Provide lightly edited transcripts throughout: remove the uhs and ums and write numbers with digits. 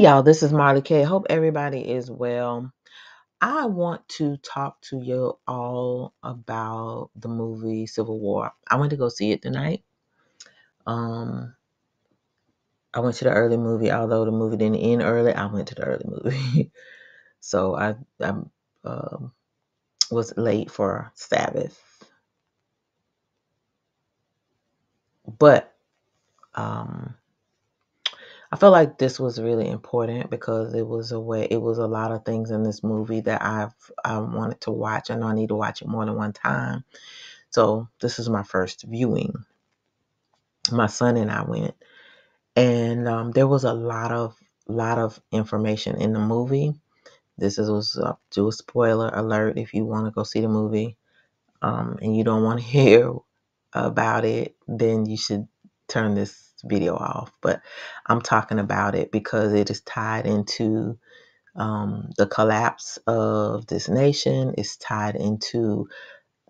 y'all, this is Marley K. Hope everybody is well. I want to talk to you all about the movie Civil War. I went to go see it tonight. I went to the early movie, although the movie didn't end early. I went to the early movie, so I was late for Sabbath, but I felt like this was really important because it was a lot of things in this movie that I wanted to watch. I know I need to watch it more than one time. So this is my first viewing. My son and I went, and there was a lot of information in the movie. This was do a spoiler alert if you want to go see the movie, and you don't want to hear about it, then you should turn this video off. But I'm talking about it because it is tied into the collapse of this nation. It's tied into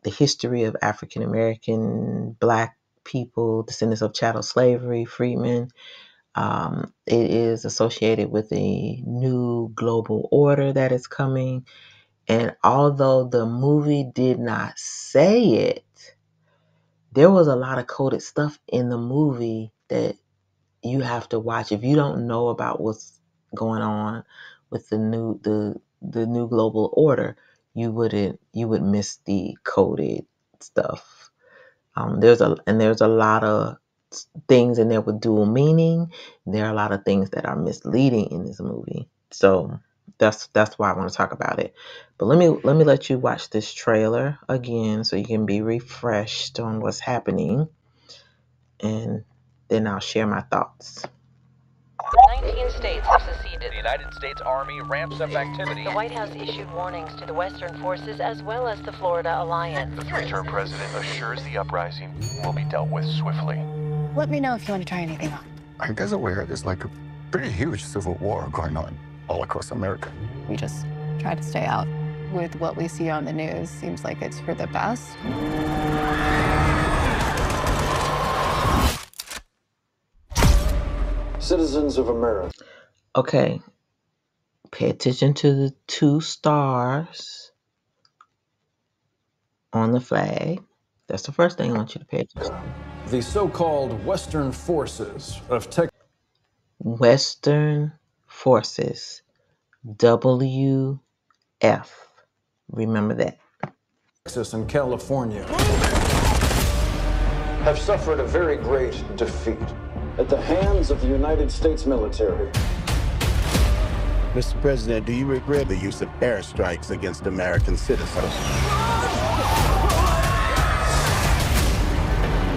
the history of African American Black people, descendants of chattel slavery, freedmen. It is associated with a new global order that is coming. And although the movie did not say it, there was a lot of coded stuff in the movie that you have to watch. If you don't know about what's going on with the new global order, you would miss the coded stuff. There's a lot of things in there with dual meaning. There are a lot of things that are misleading in this movie. So that's why I want to talk about it. But let me let you watch this trailer again so you can be refreshed on what's happening, and then I'll share my thoughts. 19 states have seceded. The United States Army ramps up activity. The White House issued warnings to the Western forces as well as the Florida Alliance. The three-term president assures the uprising will be dealt with swiftly. Let me know if you want to try anything on. I guess aware there's like a pretty huge civil war going on all across America. We just try to stay out. With what we see on the news, seems like it's for the best. Citizens of America. Okay, pay attention to the two stars on the flag. That's the first thing I want you to pay attention to. The so-called Western forces of Western forces, WF. Remember that. Texas and California have suffered a very great defeat at the hands of the United States military. Mr. President, do you regret the use of airstrikes against American citizens?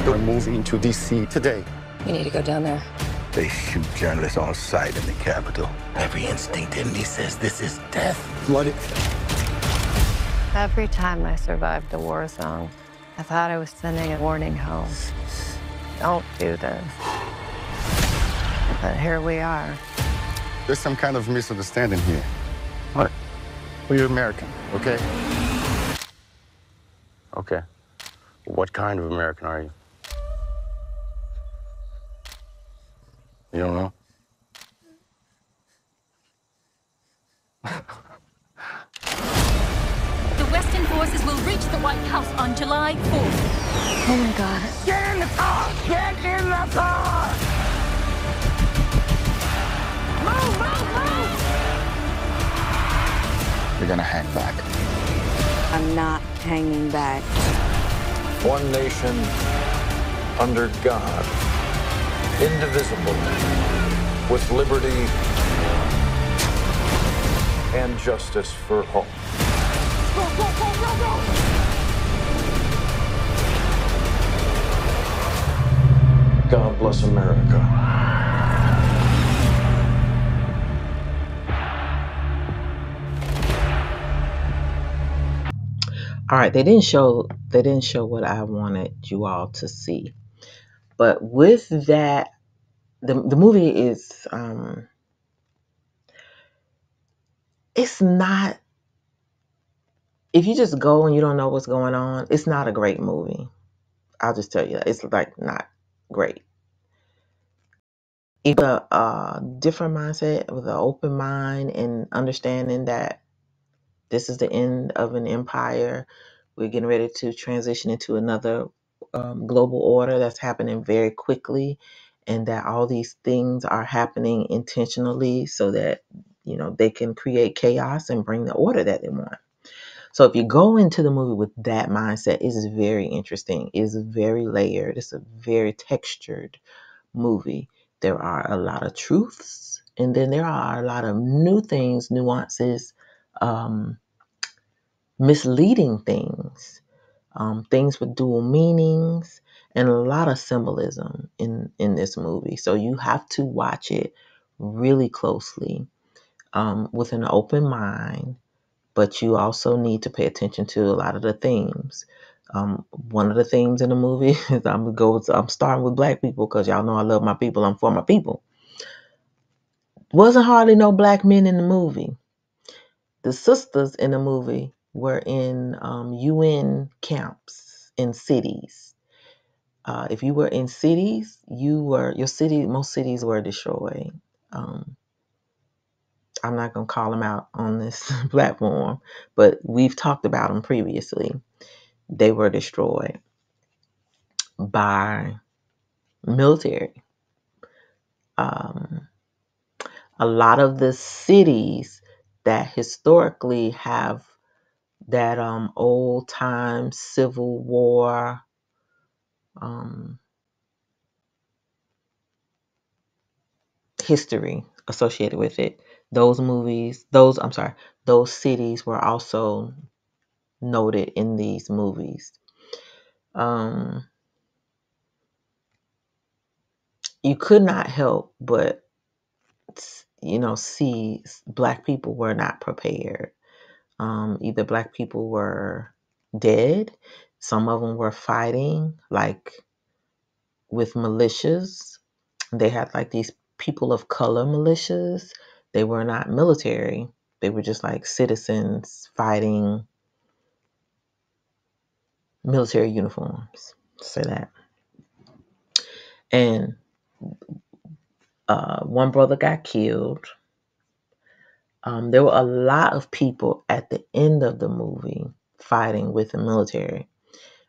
We're moving to D.C. today. We need to go down there. They shoot journalists on sight in the Capitol. Every instinct in me says this is death. Blooded. Every time I survived a war zone, I thought I was sending a warning home. Don't do this. But here we are. There's some kind of misunderstanding here. What? Well, you're American, okay? Okay. What kind of American are you? You don't know? The Western forces will reach the White House on July 4th. Oh my God. Get in the car! Get in the car! Move, move, move! You're gonna hang back. I'm not hanging back. One nation under God, indivisible, with liberty and justice for all. Go, go, go, go, go! God bless America. All right, they didn't show what I wanted you all to see. But with that, the movie is it's not, if you just go and you don't know what's going on, it's not a great movie. I'll just tell you that. It's like not great. Even a different mindset with an open mind and understanding that this is the end of an empire. We're getting ready to transition into another global order that's happening very quickly, and that all these things are happening intentionally so that, you know, they can create chaos and bring the order that they want. So if you go into the movie with that mindset, it's very interesting. It's very layered. It's a very textured movie. There are a lot of truths, and then there are a lot of new things, nuances, um, misleading things, things with dual meanings, and a lot of symbolism in this movie. So you have to watch it really closely, with an open mind, but you also need to pay attention to a lot of the themes. One of the themes in the movie is I'm starting with black people because y'all know I love my people. I'm for my people. Wasn't hardly no black men in the movie. The sisters in the movie were in UN camps in cities. If you were in cities, most cities were destroyed. Um, I'm not gonna call them out on this platform, but we've talked about them previously. They were destroyed by military. Um, a lot of the cities that historically have that old time Civil War um, history associated with it, those cities were also noted in these movies. You could not help but, you know, see black people were not prepared. Either black people were dead, some of them were fighting, like with militias. They had like these people of color militias. They were not military. They were just like citizens fighting military uniforms. Say that. And one brother got killed. There were a lot of people at the end of the movie fighting with the military.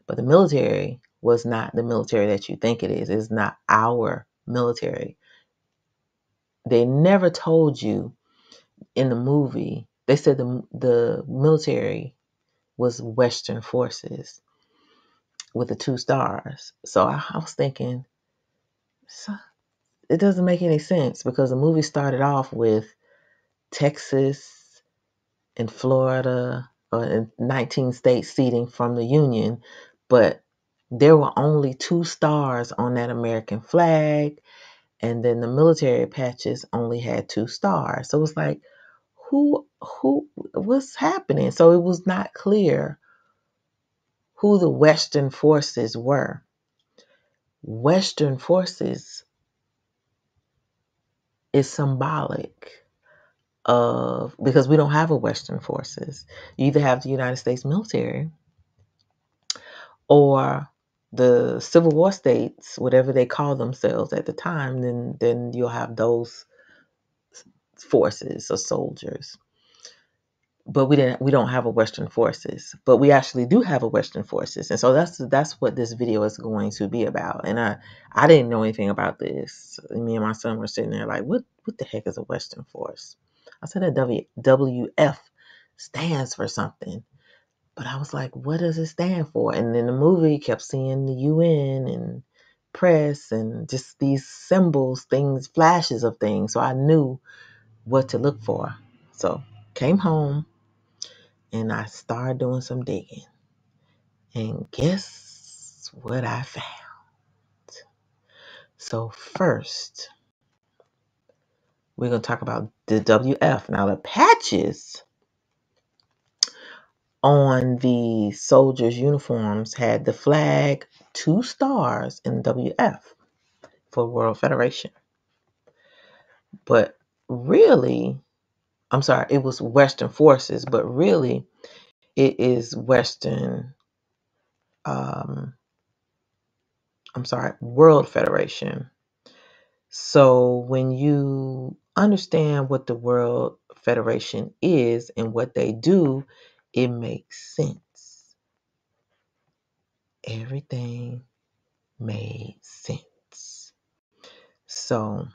But the military was not the military that you think it is. It's not our military. They never told you in the movie. They said the military was Western forces with the 2 stars. So I was thinking, it doesn't make any sense because the movie started off with Texas and Florida, and 19 states seating from the Union, but there were only 2 stars on that American flag, and then the military patches only had 2 stars. So it was like, what's happening? So it was not clear who the Western forces were. Western forces is symbolic of, because we don't have a Western forces. You either have the United States military or the Civil War states, whatever they call themselves at the time, then you'll have those forces or soldiers. But we don't have a Western forces, but we actually do have a Western forces, and so that's what this video is going to be about. And I didn't know anything about this. Me and my son were sitting there like, what the heck is a Western force? I said that WF stands for something. But I was like, what does it stand for? And then the movie kept seeing the UN and press and just these symbols, things, flashes of things. So I knew what to look for. So came home and I started doing some digging. And guess what I found? So first, we're going to talk about the WF. Now the patches on the soldiers' uniforms had the flag, 2 stars, and WF for World Federation. But really, I'm sorry, it was Western Forces, but really it is World Federation. So when you understand what the World Federation is and what they do, it makes sense. Everything made sense. So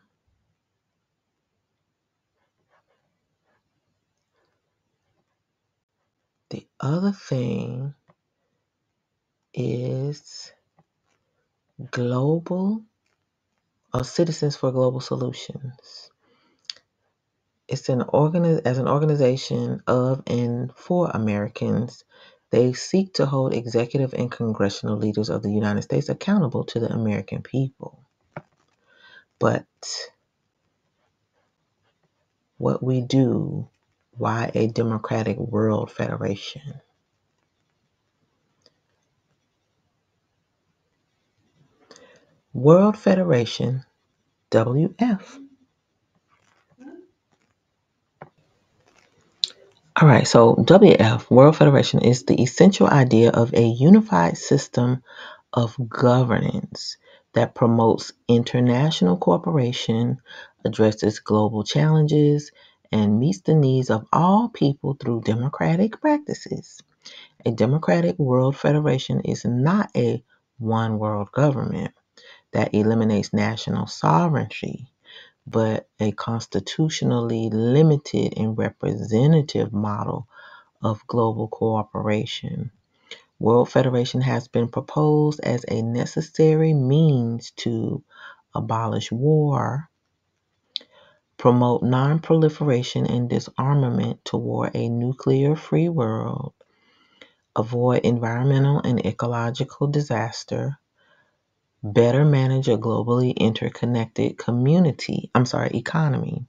the other thing is global or Citizens for Global Solutions. It's an organization of and for Americans. They seek to hold executive and congressional leaders of the United States accountable to the American people. But what we do, why a democratic world federation? World Federation, WF. All right, so WF, World Federation, is the essential idea of a unified system of governance that promotes international cooperation, addresses global challenges, and meets the needs of all people through democratic practices. A democratic world federation is not a one world government that eliminates national sovereignty, but a constitutionally limited and representative model of global cooperation. World Federation has been proposed as a necessary means to abolish war, promote non-proliferation and disarmament toward a nuclear-free world, avoid environmental and ecological disaster, better manage a globally interconnected economy,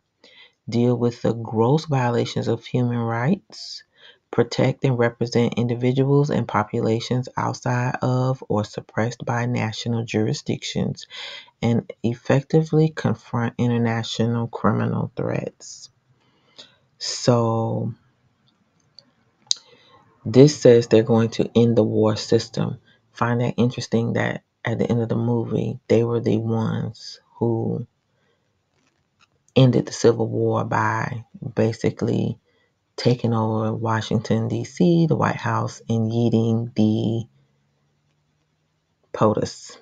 deal with the gross violations of human rights, protect and represent individuals and populations outside of or suppressed by national jurisdictions, and effectively confront international criminal threats. So, this says they're going to end the war system. Find that interesting that at the end of the movie, they were the ones who ended the Civil War by basically taking over Washington, D.C., the White House, and yeeting the POTUS.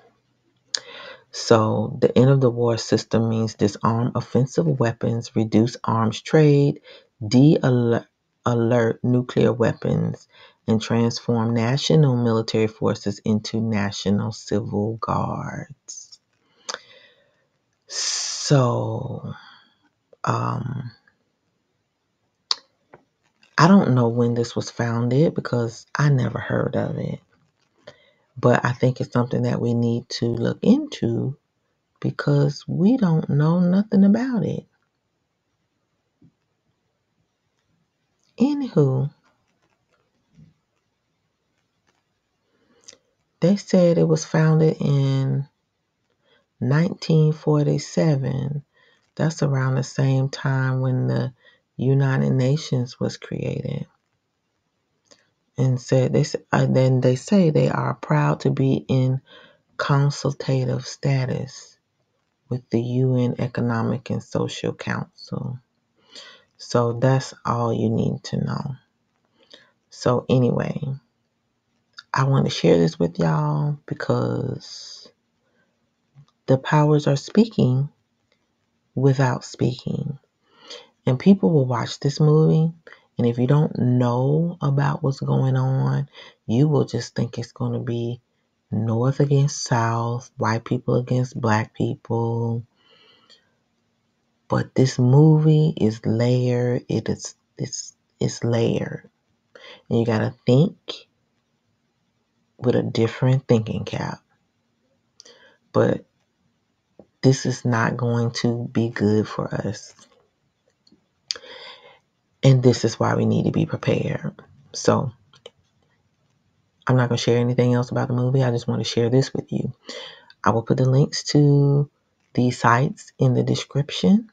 So the end of the war system means disarm offensive weapons, reduce arms trade, de-alert nuclear weapons, and transform national military forces into national civil guards. So, I don't know when this was founded because I never heard of it. But I think it's something that we need to look into because we don't know nothing about it. Anywho, they said it was founded in 1947. That's around the same time when the United Nations was created. And then they say they are proud to be in consultative status with the UN Economic and Social Council. So that's all you need to know. So anyway, I want to share this with y'all because the powers are speaking without speaking. And people will watch this movie, and if you don't know about what's going on, you will just think it's going to be North against South, white people against black people. But this movie is layered. It's layered. And you got to think with a different thinking cap. But this is not going to be good for us. And this is why we need to be prepared. So I'm not going to share anything else about the movie. I just want to share this with you. I will put the links to these sites in the description.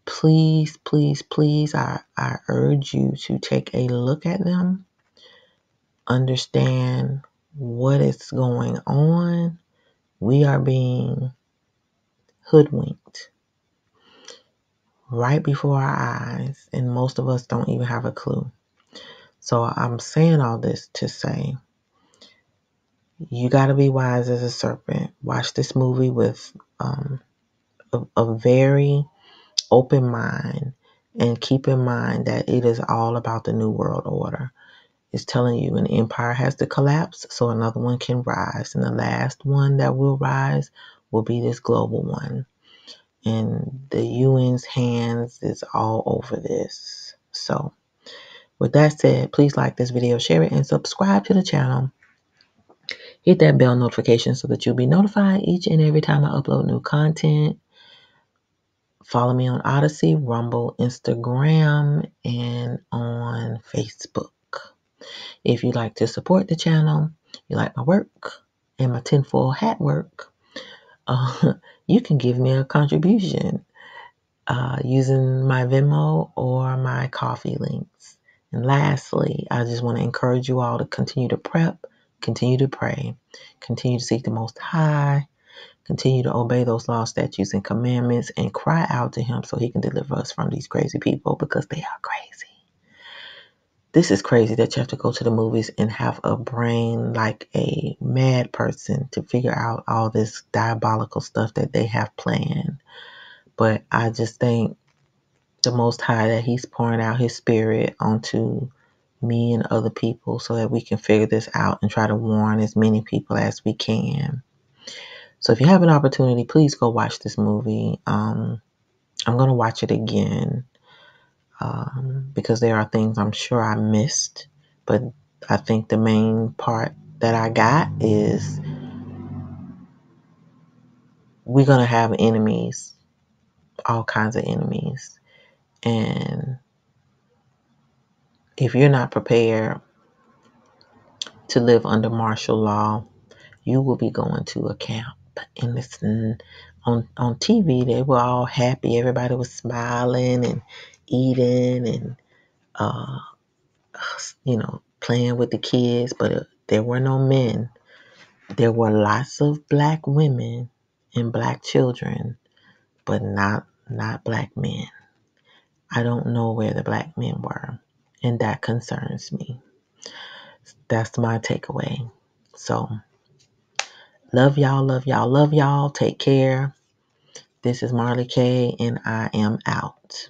Please, please, please, I urge you to take a look at them. Understand what is going on. We are being hoodwinked. right before our eyes, and most of us don't even have a clue. So I'm saying all this to say, you got to be wise as a serpent. Watch this movie with a very open mind, and keep in mind that it is all about the New World Order. It's telling you an empire has to collapse so another one can rise. And the last one that will rise will be this global one. And the UN's hands is all over this. So with that said, please like this video, share it, and subscribe to the channel. Hit that bell notification so that you'll be notified each and every time I upload new content. Follow me on Odyssey, Rumble, Instagram, and on Facebook. If you like to support the channel, you like my work and my tinfoil hat work, you can give me a contribution using my Venmo or my Coffee links. And lastly, I just want to encourage you all to continue to prep, continue to pray, continue to seek the Most High, continue to obey those laws, statutes, and commandments, and cry out to Him so He can deliver us from these crazy people, because they are crazy. This is crazy that you have to go to the movies and have a brain like a mad person to figure out all this diabolical stuff that they have planned. But I just thank the Most High that He's pouring out His Spirit onto me and other people so that we can figure this out and try to warn as many people as we can. So if you have an opportunity, please go watch this movie. I'm going to watch it again. Because there are things I'm sure I missed, but I think the main part that I got is we're going to have enemies, all kinds of enemies. And if you're not prepared to live under martial law, you will be going to a camp. And listen, on TV, they were all happy. Everybody was smiling and eating and, playing with the kids, but there were no men. There were lots of black women and black children, but not black men. I don't know where the black men were, and that concerns me. That's my takeaway. So, love y'all, love y'all, love y'all. Take care. This is Marley K, and I am out.